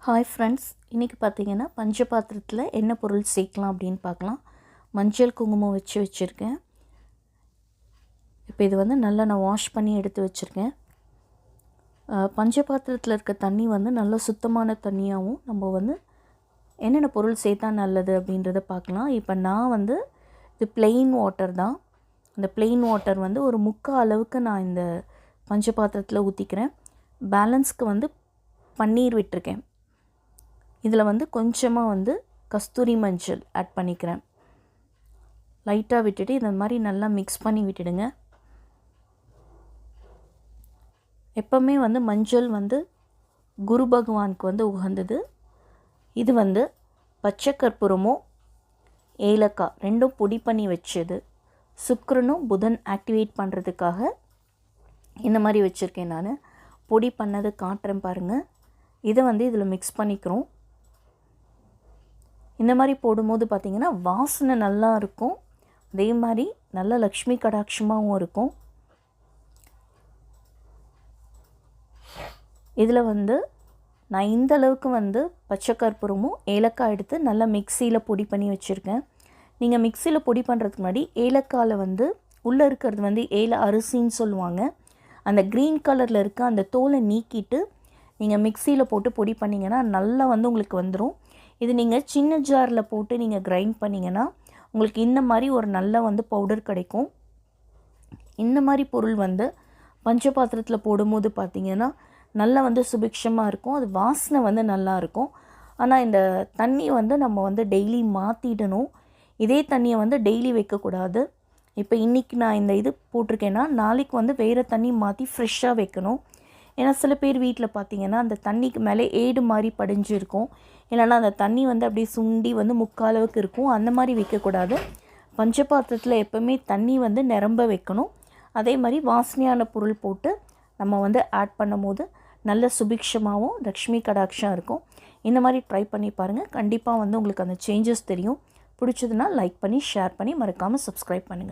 Hi friends, இன்றைக்கி பார்த்தீங்கன்னா பஞ்சபாத்திரத்தில் என்ன பொருள் சேர்க்கலாம் அப்படின்னு பார்க்கலாம். மஞ்சள் குங்குமம் வச்சுருக்கேன். இப்போ இது வந்து நல்லா நான் வாஷ் பண்ணி எடுத்து வச்சுருக்கேன். பஞ்சபாத்திரத்தில் இருக்க தண்ணி வந்து நல்ல சுத்தமான தண்ணியாகவும் நம்ம வந்து என்னென்ன பொருள் சேர்த்தா நல்லது அப்படின்றத பார்க்கலாம். இப்போ நான் வந்து இது ப்ளெயின் வாட்டர் தான். இந்த ப்ளெயின் வாட்டர் வந்து ஒரு முக்கால் அளவுக்கு நான் இந்த பஞ்சபாத்திரத்தில் ஊற்றிக்கிறேன். பேலன்ஸ்க்கு வந்து பன்னீர் விட்டுருக்கேன். இதில் வந்து கொஞ்சமாக வந்து கஸ்தூரி மஞ்சள் ஆட் பண்ணிக்கிறேன். லைட்டாக விட்டுட்டு இந்த மாதிரி நல்லா மிக்ஸ் பண்ணி விட்டுடுங்க. எப்போவுமே வந்து மஞ்சள் வந்து குரு பகவானுக்கு வந்து உகந்தது. இது வந்து பச்சை கற்பூரமும் ஏலக்காய் ரெண்டும் பொடி பண்ணி வச்சது. சுக்கிரனும் புதன் ஆக்டிவேட் பண்ணுறதுக்காக இந்த மாதிரி வச்சுருக்கேன். நான் பொடி பண்ணது காட்டுறேன் பாருங்கள். இதை வந்து இதில் மிக்ஸ் பண்ணிக்கிறோம். இந்த மாதிரி போடும்போது பார்த்திங்கன்னா வாசனை நல்லா இருக்கும். அதே மாதிரி நல்ல லக்ஷ்மி கடாட்சமாகவும் இருக்கும். இதில் வந்து நான் இந்த அளவுக்கு வந்து பச்சை கற்பூரமும் ஏலக்காய் எடுத்து நல்லா மிக்சியில் பொடி பண்ணி வச்சுருக்கேன். நீங்கள் மிக்சியில் பொடி பண்ணுறதுக்கு முன்னாடி ஏலக்காயில் வந்து உள்ளே இருக்கிறது வந்து ஏல அரிசின்னு சொல்லுவாங்க. அந்த க்ரீன் கலரில் இருக்க அந்த தோலை நீக்கிட்டு நீங்கள் மிக்சியில் போட்டு பொடி பண்ணிங்கன்னா நல்லா வந்து உங்களுக்கு வந்துடும். இது நீங்கள் சின்ன ஜாரில் போட்டு நீங்கள் கிரைண்ட் பண்ணிங்கன்னா உங்களுக்கு இந்த மாதிரி ஒரு நல்ல வந்து பவுடர் கிடைக்கும். இந்த மாதிரி பொருள் வந்து பஞ்சபாத்திரத்தில் போடும்போது பார்த்திங்கன்னா நல்லா வந்து சுபிக்ஷமாக இருக்கும். அது வாசனை வந்து நல்லாயிருக்கும். ஆனால் இந்த தண்ணி வந்து நம்ம வந்து டெய்லி மாற்றிடணும். இதே தண்ணியை வந்து டெய்லி வைக்கக்கூடாது. இப்போ இன்றைக்கி நான் இந்த இது போட்டிருக்கேன்னா நாளைக்கு வந்து வேறு தண்ணி மாற்றி ஃப்ரெஷ்ஷாக வைக்கணும். ஏன்னா சில பேர் வீட்டில் பார்த்திங்கன்னா அந்த தண்ணிக்கு மேலே ஏடு மாதிரி படிஞ்சிருக்கும். இல்லைனா அந்த தண்ணி வந்து அப்படியே சுண்டி வந்து முக்காலவுக்கு இருக்கும். அந்த மாதிரி வைக்கக்கூடாது. பஞ்சபாத்திரத்தில் எப்போவுமே தண்ணி வந்து நிரம்ப வைக்கணும். அதே மாதிரி வாசனையான பொருள் போட்டு நம்ம வந்து ஆட் பண்ணும் போது நல்ல சுபிக்ஷமாகவும் லக்ஷ்மி கடாட்சம் இருக்கும். இந்த மாதிரி ட்ரை பண்ணி பாருங்கள். கண்டிப்பாக வந்து உங்களுக்கு அந்த சேஞ்சஸ் தெரியும். பிடிச்சதுன்னா லைக் பண்ணி ஷேர் பண்ணி மறக்காமல் சப்ஸ்கிரைப் பண்ணுங்கள்.